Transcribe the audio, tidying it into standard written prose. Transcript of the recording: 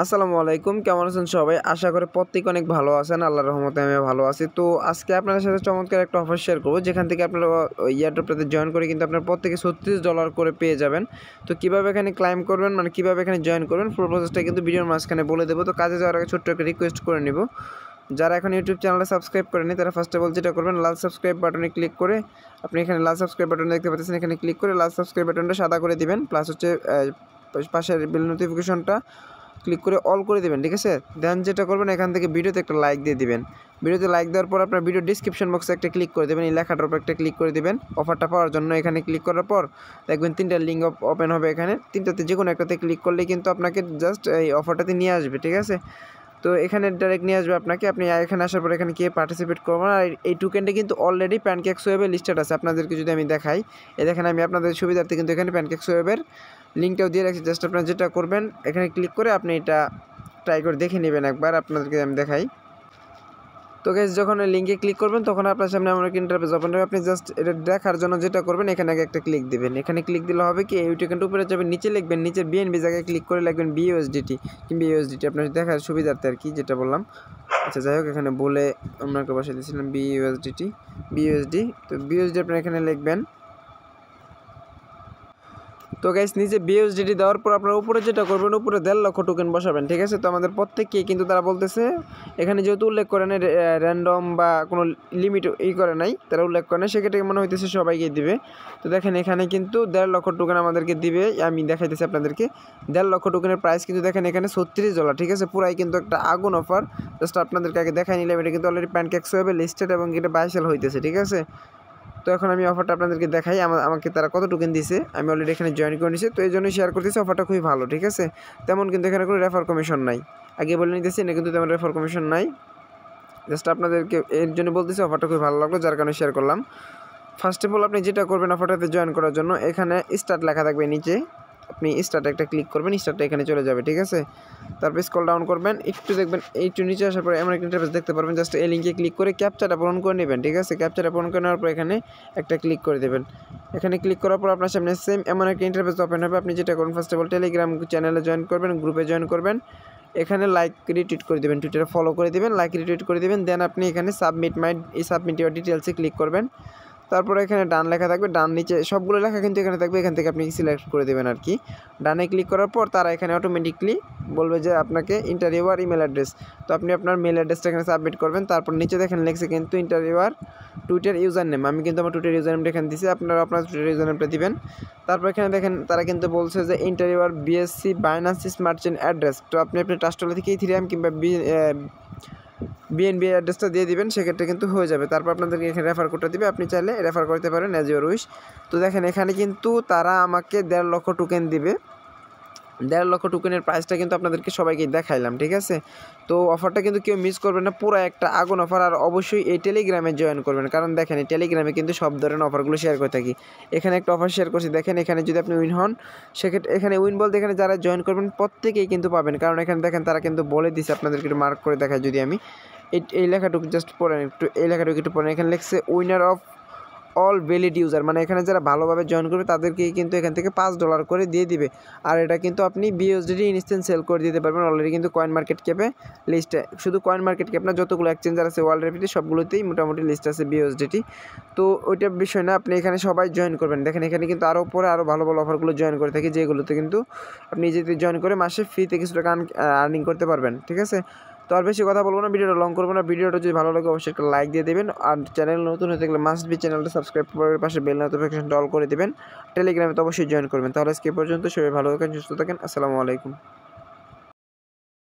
আসসালামু আলাইকুম, কেমন আছেন সবাই? আশা করি প্রত্যেকে অনেক ভালো আছেন। আল্লাহর রহমতে আমিও ভালো আছি। তো আজকে আপনাদের সাথে চমৎকার একটা অফার শেয়ার করব, যেখান থেকে আপনারা এয়ারড্রপটাতে জয়েন করে কিন্তু আপনারা প্রত্যেকে $36 করে পেয়ে যাবেন। তো কীভাবে এখানে ক্লাইম করবেন, মানে কীভাবে এখানে জয়েন করবেন, পুরো প্রসেসটা কিন্তু ভিডিওর মাঝখানে বলে দেবো। তো কাজে যাওয়ার আগে ছোট্ট একটা রিকোয়েস্ট করে নিব, যারা এখন ইউটিউব চ্যানেলটা সাবস্ক্রাইব করেনি তারা ফার্স্ট অফ অল যেটা করবেন, লাল সাবস্ক্রাইব বাটনে ক্লিক করে, আপনি এখানে লাল সাবস্ক্রাইব বাটন দেখতে পাচ্ছেন, এখানে ক্লিক করে লাল সাবস্ক্রাইব বাটনটা সাদা করে দিবেন, প্লাস হচ্ছে পাশের বেল নোটিফিকেশনটা ক্লিক করে অল করে দেবেন, ঠিক আছে। দেন যেটা করবেন, এখান থেকে ভিডিওতে একটা লাইক দিয়ে দিবেন। ভিডিওতে লাইক দেওয়ার পর আপনার ভিডিও ডিসক্রিপশন বক্সে একটা ক্লিক করে দেবেন, এই লেখাটার উপর একটা ক্লিক করে দেবেন অফারটা পাওয়ার জন্য। এখানে ক্লিক করার পর দেখবেন 3টা লিঙ্ক ওপেন হবে, এখানে 3টাতে যে কোনো একটাতে ক্লিক করলে কিন্তু আপনাকে জাস্ট এই অফারটাতে নিয়ে আসবে, ঠিক আছে। তো এখানে ডাইরেক্ট নিয়ে আসবে আপনাকে, আপনি এখানে আসার পর এখানে গিয়ে পার্টিসিপেট করবেন। আর এই টোকেনটা কিন্তু অলরেডি প্যানকেক্স ওয়েবে লিস্টেড আছে, আপনাদেরকে যদি আমি দেখাই, দেখেন আমি আপনাদের সুবিধার্থে কিন্তু এখানে প্যানকেক্স ওয়েবের লিঙ্কটাও দিয়ে রাখছি। জাস্ট আপনারা যেটা করবেন, এখানে ক্লিক করে আপনি এটা ট্রাই করে দেখে নেবেন একবার, আপনাদেরকে আমি দেখাই। তো গাইস, যখন লিঙ্কে ক্লিক করবেন তখন আপনার সামনে আমার একটা ইন্টারফেস ওপেন হবে। আপনি জাস্ট এটা দেখার জন্য যেটা করবেন, এখানে আগে একটা ক্লিক দিবেন। এখানে ক্লিক দিলে হবে কি, এই টোকেনটা উপরে যাবেন, নিচে লিখবেন, নিচে বিএনবি জায়গায় ক্লিক করে লিখবেন বিইউএসডিটি কিংবা ইউএসডিটি, আপনার দেখার সুবিধার্থে আর কি, যেটা বললাম। আচ্ছা যাই হোক, এখানে বলে আপনাকে বসে দিয়েছিলাম বিইউএসডি। তো বিইউএসডি আপনার এখানে লিখবেন। তো গাইস, নিচে বিইউএসডি দেওয়ার পর আপনারা উপরে যেটা করবেন, উপরে 1.5 লক্ষ টোকেন বসাবেন, ঠিক আছে। তো আমাদের প্রত্যেককেই কিন্তু তারা বলতেছে, এখানে যেহেতু উল্লেখ করে না র্যান্ডম বা কোনো লিমিট করে নাই, তারা উল্লেখ করে না, সেক্ষেত্রে মনে হইতেছে সবাইকে দিবে। তো দেখেন এখানে কিন্তু 1.5 লক্ষ টোকেন আমাদেরকে দিবে। আমি দেখাইতেছি আপনাদেরকে 1.5 লক্ষ টোকেনের প্রাইস কিন্তু দেখেন এখানে $36, ঠিক আছে। পুরাই কিন্তু একটা আগুন অফার। জাস্ট আপনাদেরকে আগে দেখাই নিলাম, এটা কিন্তু অলরেডি প্যানকেক্স ওয়েবে লিস্টেড এবং এটা বাই সেল হইতেছে, ঠিক আছে। তো এখন আমি অফারটা আপনাদেরকে দেখাই, আমাকে তারা কত টোকেন দিয়েছে। আমি অলরেডি এখানে জয়েন করে নিয়েছি, তো এই জন্য শেয়ার করতেছি। অফারটা খুবই ভালো, ঠিক আছে। তেমন কিন্তু এখানে কোনো রেফার কমিশন নাই, আগে বলে নিতেছি, এটা কিন্তু তেমন রেফার কমিশন নাই। জাস্ট আপনাদেরকে এর জন্য বলতেছি, অফারটা খুবই ভালো লাগলো, যার কারণে শেয়ার করলাম। ফার্স্ট অফ অল আপনি যেটা করবেন, অফারটাতে জয়েন করার জন্য এখানে স্টার্ট লেখা থাকবে নিচে, আপনি স্টার্টে একটা ক্লিক করবেন, স্টার্টটা এখানে চলে যাবে, ঠিক আছে। তারপর স্ক্রল ডাউন করবেন, একটু দেখবেন, একটু নিচে আসার পরে এমন একটা ইন্টারফেস দেখতে পারবেন। জাস্ট এই লিঙ্কে ক্লিক করে ক্যাপচাটা পূরণ করে নেবেন, ঠিক আছে। ক্যাপচাটা পূরণ করে নেওয়ার পর এখানে একটা ক্লিক করে দেবেন। এখানে ক্লিক করার পর আপনার সামনে সেম এমন একটা ইন্টারফেস ওপেন হবে। আপনি যেটা করুন, ফার্স্ট অফ অল টেলিগ্রাম চ্যানেলে জয়েন করবেন, গ্রুপে জয়েন করবেন, এখানে লাইক রিটুইট করে দেবেন, টুইটারে ফলো করে দেবেন, লাইক রিটুইট করে দেবেন। দেন আপনি এখানে সাবমিট ইউর ডিটেলসে ক্লিক করবেন। তারপরে এখানে ডান লেখা থাকবে, ডান নিচে সবগুলো লেখা কিন্তু এখানে থাকবে, এখান থেকে আপনি সিলেক্ট করে দেবেন আর কি। ডানে ক্লিক করার পর তারা এখানে অটোমেটিকলি বলবে যে আপনাকে ইন্টারভিউয়ার ইমেল অ্যাড্রেস। তো আপনি আপনার মেল অ্যাড্রেসটা এখানে সাবমিট করবেন। তারপর নিচে দেখেন লেখছে কিন্তু ইন্টারভিউয়ার টুইটার ইউজার নেম, আমি কিন্তু আমার টুইটার ইউজার নেমটা এখানে দিচ্ছি, আপনারা আপনার টুইটার ইউজার নেমটা দিবেন। তারপর এখানে দেখেন তারা কিন্তু বলছে যে interviewer BSc Binance smart chain address. তো আপনি ট্রাস্ট ওয়ালেট থেকে ইথেরিয়াম কিংবা বিএনবি অ্যাড্রেসটা দিয়ে দিবেন, সেক্ষেত্রে কিন্তু হয়ে যাবে। তারপর আপনাদেরকে এখানে রেফার কোডটা দিবে, আপনি চাইলে রেফার করতে পারেন অ্যাজ ইউর উইশ। তো দেখেন এখানে কিন্তু তারা আমাকে 1.5 লক্ষ টোকেন দিবে। 1.5 লক্ষ টোকেনের প্রাইসটা কিন্তু আপনাদেরকে সবাইকে দেখাইলাম, ঠিক আছে। তো অফারটা কিন্তু কেউ মিস করবেন না, পুরো একটা আগুন অফার। আর অবশ্যই এই টেলিগ্রামে জয়েন করবেন, কারণ দেখেন এই টেলিগ্রামে কিন্তু সব ধরনের অফারগুলো শেয়ার করে থাকি। এখানে একটা অফার শেয়ার করছি, দেখেন এখানে যদি আপনি উইন হন, সেক্ষেত্রে এখানে উইন বলতে এখানে যারা জয়েন করবেন প্রত্যেকেই কিন্তু পাবেন, কারণ এখানে দেখেন তারা কিন্তু বলে দিচ্ছে, আপনাদেরকে একটু মার্ক করে দেখায় যদি আমি এই লেখাটুকু জাস্ট পড়েন, এই লেখাটুকু একটু পড়েন। এখানে লিখছে winner of all valid user, মানে এখানে যারা ভালোভাবে জয়েন করবে তাদেরকেই কিন্তু এখান থেকে $5 করে দিয়ে দিবে। আর এটা কিন্তু আপনি বিইউএসডি ইনস্ট্যান্ট সেল করে দিতে পারবেন। অলরেডি কিন্তু কয়েন মার্কেট ক্যাপে লিস্টে, শুধু কয়েন মার্কেট ক্যাপ না, যতগুলো এক্সচেঞ্জার আছে ওয়ার্ল্ড রেপিটে সবগুলোতেই মোটামুটি লিস্ট আছে বিইউএসডি। তো ওইটা বিষয় না, আপনি এখানে সবাই জয়েন করবেন। দেখেন এখানে কিন্তু আরও পরে আরও ভালো ভালো অফারগুলো জয়েন করে থাকি, যেগুলোতে কিন্তু আপনি নিজেতে জয়েন করে মাসে ফ্রিতে কিছু টাকা আর্নিং করতে পারবেন, ঠিক আছে। তো আর বেশি কথা বলবো না, ভিডিওটা লং করবো না। ভিডিওটা যদি ভালো লাগে অবশ্যই একটা লাইক দিয়ে দেবেন, আর চ্যানেল নতুন হয়ে থাকলে মাস্ট বি চ্যানেলটা সাবস্ক্রাইব করে পাশে বেল নোটিফিকেশনটা অল করে দেবেন। টেলিগ্রামে তো অবশ্যই জয়েন করবেন। তাহলে আজকে পর্যন্ত সবাই ভালো থাকেন, সুস্থ থাকেন, আসসালামু আলাইকুম।